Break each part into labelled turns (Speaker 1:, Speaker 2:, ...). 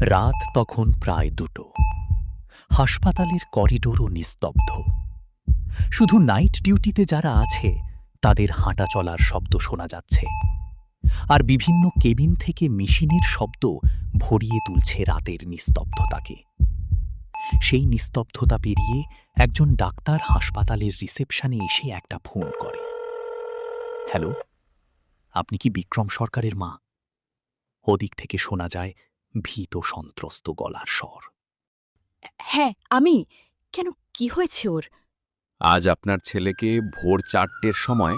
Speaker 1: রাত তখন প্রায় 2টো। হাসপাতালের করিডোরও নিস্তব্ধ। শুধু নাইট ডিউটিতে যারা আছে তাদের হাঁটা চলার শব্দ শোনা যাচ্ছে, আর বিভিন্ন কেবিন থেকে মেশিনের শব্দ ভরিয়ে তুলছে রাতের নিস্তব্ধতাকে। সেই নিস্তব্ধতা পেরিয়ে একজন ডাক্তার হাসপাতালের রিসেপশনে এসে একটা ফোন করে। হ্যালো, আপনি কি বিক্রম সরকারের মা? ওদিক থেকে শোনা যায় ভীত সন্ত্রস্ত গলার স্বর।
Speaker 2: হ্যাঁ, আমি। কেন, কি হয়েছে ওর?
Speaker 3: আজ আপনার ছেলেকে ভোর 4টের সময়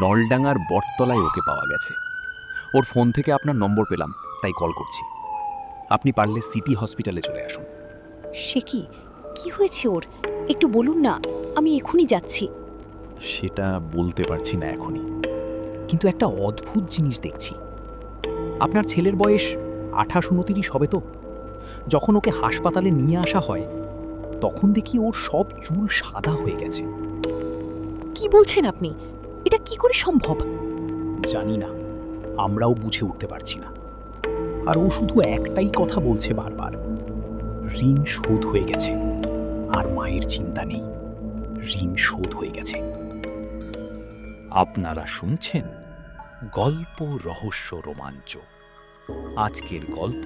Speaker 3: নলডাঙ্গার বটতলায় ওকে পাওয়া গেছে। ওর ফোন থেকে আপনার নম্বর পেলাম, তাই কল করছি। আপনি পারলে সিটি হসপিটালে চলে আসুন।
Speaker 2: সে কি, কি হয়েছে ওর? একটু বলুন না, আমি এখনই যাচ্ছি।
Speaker 1: সেটা বলতে পারছি না এখনই, কিন্তু একটা অদ্ভুত জিনিস দেখছি। আপনার ছেলের বয়স 28-29 হবে তো। যখন ওকে হাসপাতালে নিয়ে আসা হয় তখন দেখি ওর সব চুল সাদা হয়ে গেছে।
Speaker 2: কি বলছেন আপনি? এটা কি করে সম্ভব?
Speaker 1: জানি না, আমরাও বুঝে উঠতে পারছি না। আর ও শুধু একটাই কথা বলছে বারবার, ঋণ শোধ হয়ে গেছে। আর মায়ের চিন্তা নেই, ঋণ শোধ হয়ে গেছে। আপনারা শুনছেন গল্প, রহস্য, রোমাঞ্চ। আজকের গল্প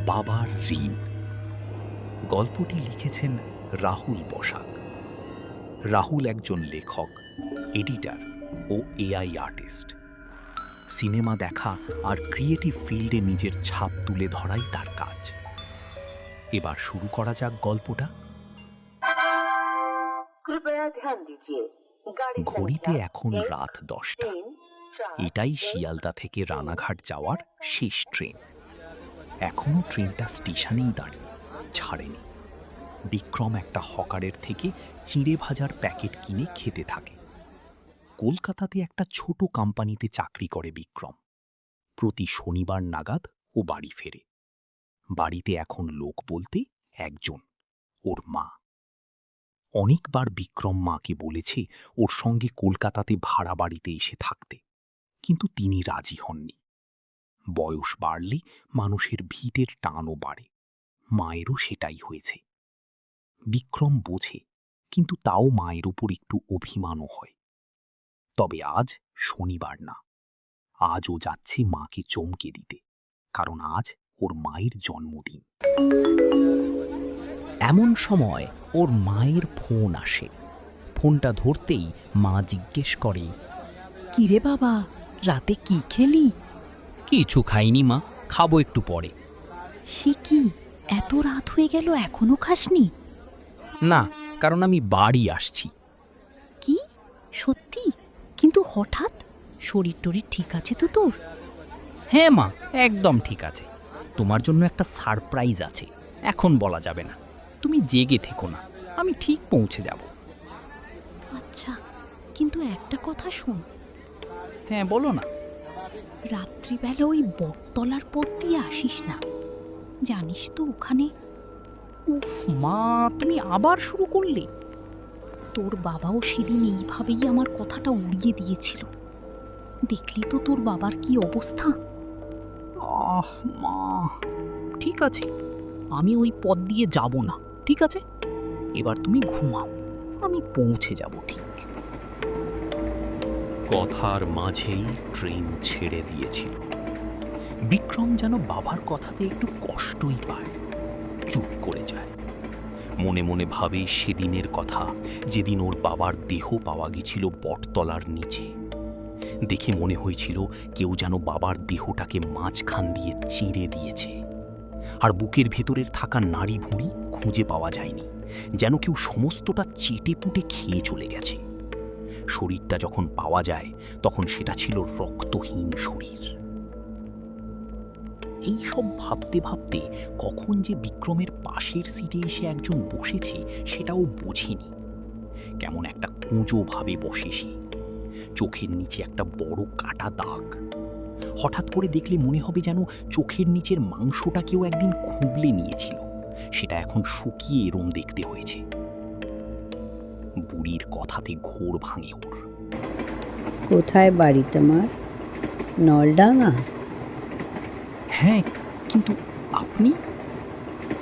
Speaker 1: বাবার ঋণ। গল্পটি লিখেছেন রাহুল বসাক। রাহুল একজন লেখক, এডিটর ও এআই আর্টিস্ট। সিনেমা দেখা আর ক্রিয়েটিভ ফিল্ডে নিজের ছাপ তুলে ধরাই তার কাজ। এবার শুরু করা যাক গল্পটা। ঘড়িতে এখন রাত 10টা। এটাই শিয়ালদা থেকে রানাঘাট যাওয়ার শেষ ট্রেন। এখনো ট্রেনটা স্টেশনেই দাঁড়িয়ে, ছাড়েনি। বিক্রম একটা হকারের থেকে চিঁড়ে ভাজার প্যাকেট কিনে খেতে থাকে। কলকাতাতে একটা ছোট কোম্পানিতে চাকরি করে বিক্রম। প্রতি শনিবার নাগাদ ও বাড়ি ফেরে। বাড়িতে এখন লোক বলতে একজন, ওর মা। অনেকবার বিক্রম মাকে বলেছে ওর সঙ্গে কলকাতাতে ভাড়া বাড়িতে এসে থাকতে, কিন্তু তিনি রাজি হননি। বয়স বাড়লে মানুষের ভিটের টানও বাড়ে, মায়েরও সেটাই হয়েছে। বিক্রম বোঝে, কিন্তু তাও মায়ের উপর একটু অভিমানও হয়। তবে আজ শনিবার না, আজ ও যাচ্ছে মাকে চমকে দিতে, কারণ আজ ওর মায়ের জন্মদিন। এমন সময় ওর মায়ের ফোন আসে। ফোনটা ধরতেই মা জিজ্ঞেস করে,
Speaker 2: কিরে বাবা, রাতে কি খেলি?
Speaker 1: কিছু খাইনি মা, খাবো একটু পরে।
Speaker 2: সে কি, এত রাত হয়ে গেল এখনো খাসনি?
Speaker 1: না, কারণ আমি বাড়ি আসছি।
Speaker 2: কি, সত্যি? কিন্তু হঠাৎ? শরীর টরীর ঠিক আছে তো তোর?
Speaker 1: হ্যাঁ মা, একদম ঠিক আছে। তোমার জন্য একটা সারপ্রাইজ আছে, এখন বলা যাবে না। তুমি জেগে থেকো না, আমি ঠিক পৌঁছে যাব।
Speaker 2: আচ্ছা, কিন্তু একটা কথা শোন।
Speaker 1: হ্যাঁ বলো না।
Speaker 2: রাত্রিবেলা ওই বটতলার পথ দিয়ে আসিস না, জানিস তো ওখানে।
Speaker 1: উফ মা, তুমি আবার শুরু করলে।
Speaker 2: তোর বাবাও সেদিন এইভাবেই আমার কথাটা উড়িয়ে দিয়েছিল। দেখলি তো তোর বাবার কি অবস্থা।
Speaker 1: আহ মা, ঠিক আছে, আমি ওই পথ দিয়ে যাব না, ঠিক আছে? এবার তুমি ঘুমাও, আমি পৌঁছে যাব ঠিক। কথার মাঝেই ট্রেন ছেড়ে দিয়েছিল। বিক্রম যেন বাবার কথাতে একটু কষ্টই পায়, চুপ করে যায়। মনে মনে ভাবে সেদিনের কথা, যেদিন ওর বাবার দেহ পাওয়া গেছিল বটতলার নিচে। দেখে মনে হয়েছিল কেউ যেন বাবার দেহটাকে মাঝখান দিয়ে চিঁড়ে দিয়েছে, আর বুকের ভেতরের থাকা নাড়ি ভুঁড়ি খুঁজে পাওয়া যায়নি, যেন কেউ সমস্তটা চেটে পুটে খেয়ে চলে গেছে। শরীরটা যখন পাওয়া যায় তখন সেটা ছিল রক্তহীন শরীর। এই সব ভাবতে ভাবতে কখন যে বিক্রমের পাশের সিটে এসে একজন বসেছে সেটাও বোঝেনি। কেমন একটা কুঁজো ভাবে বসে সে, চোখের নিচে একটা বড় কাটা দাগ। হঠাৎ করে দেখলে মনে হবে যেন চোখের নিচের মাংসটা কেউ একদিন খুবলে নিয়েছিল, সেটা এখন শুকিয়ে এরম দেখতে হয়েছে। বুড়ির কথাতে ঘোর ভাঙে ওর।
Speaker 4: কোথায় বাড়ি তোমার? নলডাঙ্গা?
Speaker 1: হ্যাঁ, কিন্তু আপনি?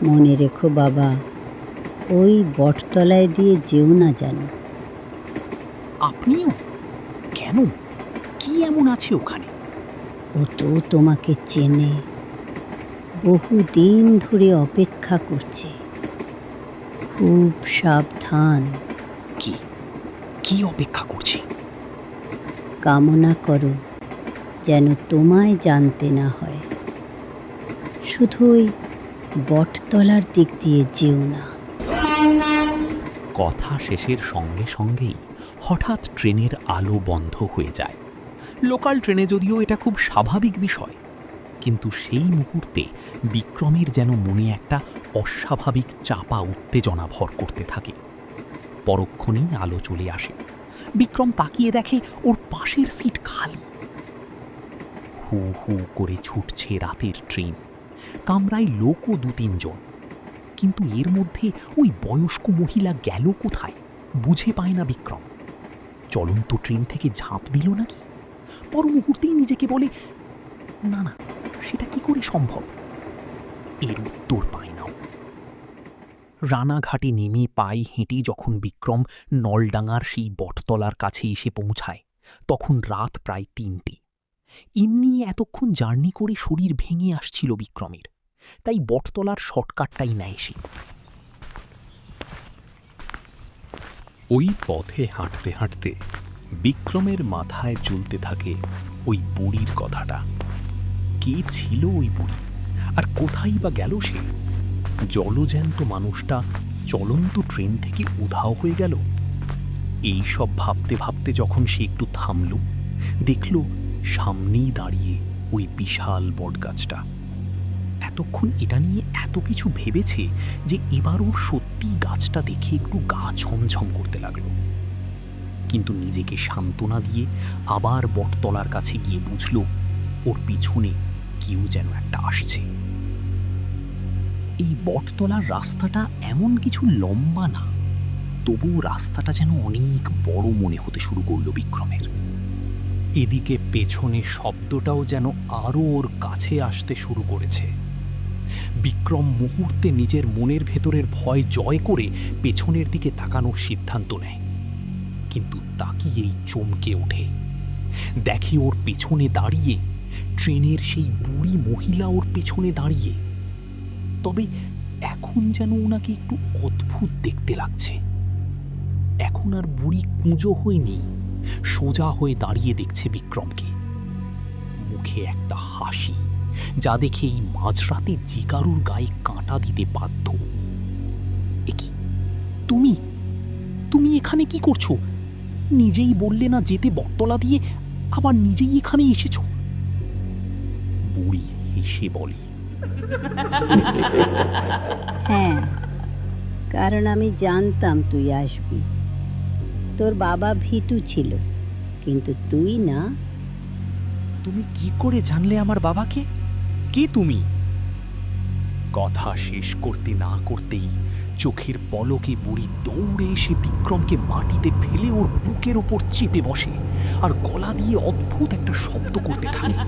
Speaker 4: মনে রেখো বাবা, ওই বটতলায় দিয়ে যেও না জানো।
Speaker 1: আপনিও? কেন? কি এমন আছে ওখানে?
Speaker 4: ও তো তোমাকে চেনে, বহুদিন ধরে অপেক্ষা করছে। খুব সাবধান।
Speaker 1: কি কি অপেক্ষা করছে?
Speaker 4: কামনা করো যেন তোমায় জানতে না হয়। শুধু ওই বটতলার দিক দিয়ে যেও না।
Speaker 1: কথা শেষের সঙ্গে সঙ্গেই হঠাৎ ট্রেনের আলো বন্ধ হয়ে যায়। লোকাল ট্রেনে যদিও এটা খুব স্বাভাবিক বিষয়, কিন্তু সেই মুহূর্তে বিক্রমের যেন মনে একটা অস্বাভাবিক চাপা উত্তেজনা ভর করতে থাকে। পরক্ষণেই আলো চলে আসে। বিক্রম তাকিয়ে দেখে ওর পাশের সিট খালি। হু হু করে ছুটছে রাতের ট্রেন। কামরায় লোকও 2-3 জন, কিন্তু এর মধ্যে ওই বয়স্ক মহিলা গেল কোথায় বুঝে পায় না বিক্রম। চলন্ত ট্রেন থেকে ঝাঁপ দিল নাকি? পর মুহূর্তেই নিজেকে বলে, না না, সেটা কি করে সম্ভব? এর উত্তর পায় না। রানাঘাটে নেমে পায়ে হেঁটে যখন বিক্রম নলডাঙার সেই বটতলার কাছে এসে পৌঁছায়, তখন রাত প্রায় 3টে। এমনি এতক্ষণ জার্নি করে শরীর ভেঙে আসছিল বিক্রমের, তাই বটতলার শর্টকাটটাই নেয় সে। ওই পথে হাঁটতে হাঁটতে বিক্রমের মাথায় চলতে থাকে ওই বুড়ির কথাটা। কে ছিল ওই বুড়ি, আর কোথায় বা গেল সে? জলজ্যান্ত মানুষটা চলন্ত ট্রেন থেকে উধাও হয়ে গেল। এই সব ভাবতে ভাবতে যখন সে একটু থামল, দেখল সামনেই দাঁড়িয়ে ওই বিশাল বটগাছটা। এতক্ষণ এটা নিয়ে এত কিছু ভেবেছে যে এবার ওর সত্যি গাছটা দেখে একটু গা ছমছম করতে লাগলো। কিন্তু নিজেকে সান্ত্বনা দিয়ে আবার বটতলার কাছে গিয়ে বুঝল ওর পিছনে কেউ যেন একটা আসছে। এই বটতলার রাস্তাটা এমন কিছু লম্বা না, তবুও রাস্তাটা যেন অনেক বড় মনে হতে শুরু করলো বিক্রমের। এদিকে পেছনে শব্দটাও যেন আরও ওর কাছে আসতে শুরু করেছে। বিক্রম মুহূর্তে নিজের মনের ভেতরের ভয় জয় করে পেছনের দিকে তাকানোর সিদ্ধান্ত নেয়, কিন্তু তাকিয়েই চমকে ওঠে। দেখে ওর পেছনে দাঁড়িয়ে ট্রেনের সেই বুড়ি মহিলা ওর পেছনে দাঁড়িয়ে। তবে এখন যেন ওনাকে একটু অদ্ভুত দেখতে লাগছে। এখন আর বুড়ি কুঁজো হয়ে নেই, সোজা হয়ে দাঁড়িয়ে দেখছে বিক্রমকে। মুখে একটা হাসি, যা দেখে এই মাঝরাতে যে কারুর গায়ে কাঁটা দিতে বাধ্য। একি, তুমি তুমি এখানে কি করছো? নিজেই বললে না যেতে বটতলা দিয়ে, আবার নিজেই এখানে এসেছো। বুড়ি হেসে বলে,
Speaker 4: হ্যাঁ, কারণ আমি জানতাম তুই আসবি। তোর বাবা ভীতু ছিল, কিন্তু তুই না।
Speaker 1: তুমি কি করে জানলে আমার বাবাকে? কে তুমি? কথা শেষ করতে না করতেই চোখের পলকে বুড়ি দৌড়ে এসে বিক্রমকে মাটিতে ফেলে ওর বুকের ওপর চেপে বসে আর গলা দিয়ে অদ্ভুত একটা শব্দ করতে থাকে।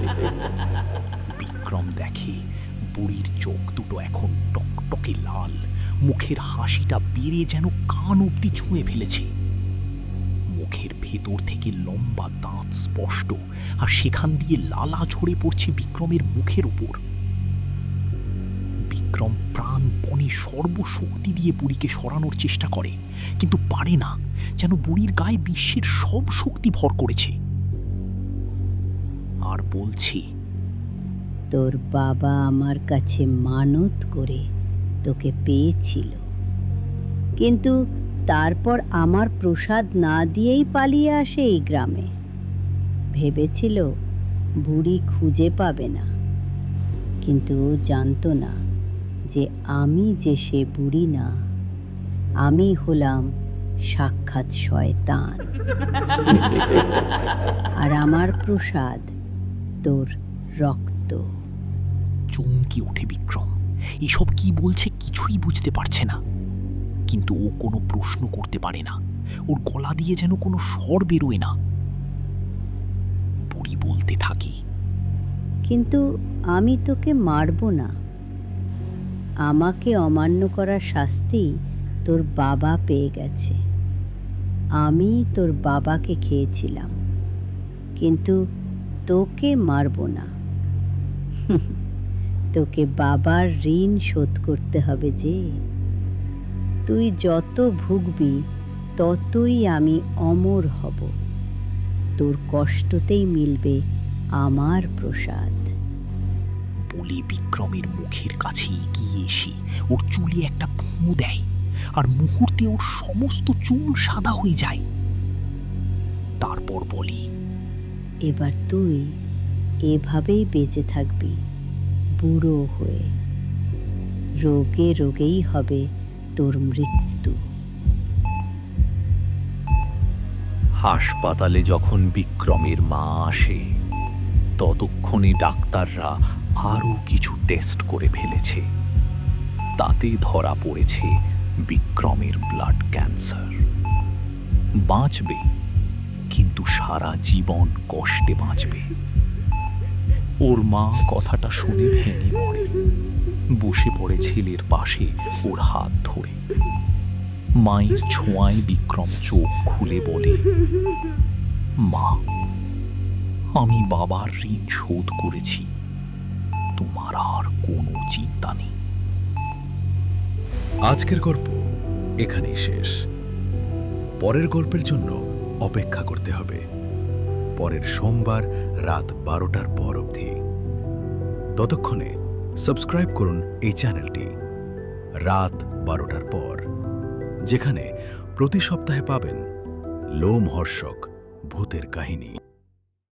Speaker 1: বিক্রম দেখে বুড়ির চোখ দুটো এখন টকটকে লাল, মুখের হাসিটা বেড়ে যেন কান অবধি ছুঁয়ে ফেলেছে। মুখের ভেতর থেকে লম্বা দাঁত স্পষ্ট, আর সেখান দিয়ে লালা ঝরে পড়ছে বিক্রমের মুখের উপর। বিক্রম প্রাণপণে সর্বশক্তি দিয়ে বুড়িকে সরানোর চেষ্টা করে, কিন্তু পারে না, যেন বুড়ির গায়ে বিশ্বের সব শক্তি ভর করেছে। আর বলছে,
Speaker 4: তোর বাবা আমার কাছে মানত করে তোকে পেয়েছিল, কিন্তু তারপর আমার প্রসাদ না দিয়েই পালিয়ে আসে এই গ্রামে। ভেবেছিল বুড়ি খুঁজে পাবে না, কিন্তু ও জানতো না যে আমি যে সে বুড়ি না, আমি হলাম সাক্ষাৎ শয়তান। আর আমার প্রসাদ তোর রক্ত।
Speaker 1: চমকে ওঠে বিক্রম। এসব কি বলছে কিছুই বুঝতে পারছে না, কিন্তু ও কোনো প্রশ্ন করতে পারে না। ওর গলা দিয়ে যেন কোনো স্বর বেরোয় না। বুড়ি বলতে থাকে,
Speaker 4: কিন্তু আমি তোকে মারব না, আমাকে অমান্য করার শাস্তি তোর বাবা পেয়ে গেছে। আমি তোর বাবাকে খেয়েছিলাম, কিন্তু তোকে মারব না। তোকে বাবার ঋণ শোধ করতে হবে যে। তুই যত ভুগবি ততই আমি অমর হব। তোর কষ্টতেই মিলবে আমার প্রসাদ।
Speaker 1: বলে বিক্রমের মুখের কাছে এগিয়ে এসে ওর চুলে একটা ফুঁ দেয়, আর মুহূর্তে ওর সমস্ত চুল সাদা হয়ে যায়। তারপর বলি,
Speaker 4: এবার তুই এভাবেই বেঁচে থাকবি বুড়ো হয়ে। রোগে রোগেই হবে তোর মৃত্যু।
Speaker 1: হাসপাতালে যখন বিক্রমের মা আসে, ততক্ষণে ডাক্তাররা আরও কিছু টেস্ট করে ফেলেছে। তাতে ধরা পড়েছে বিক্রমের ব্লাড ক্যান্সার। বাঁচবে, কিন্তু সারা জীবন কষ্টে বাঁচবে। ওর মা কথাটা শুনে ভেঙে পড়ে, বসে পড়ে ছেলের পাশে ওর হাত ধরে। মায়ের ছোঁয়ায় বিক্রম চোখ খুলে বলে, মা, আমি বাবার ঋণ শোধ করেছি, তোমার আর কোনো চিন্তা নেই।
Speaker 5: আজকের গল্প এখানেই শেষ। পরের গল্পের জন্য অপেক্ষা করতে হবে পরের সোমবার রাত 12টার পর অবধি। ততক্ষণে সাবস্ক্রাইব করুন এই চ্যানেলটি রাত 12টার পর, যেখানে প্রতি সপ্তাহে পাবেন লোমহর্ষক ভূতের কাহিনী।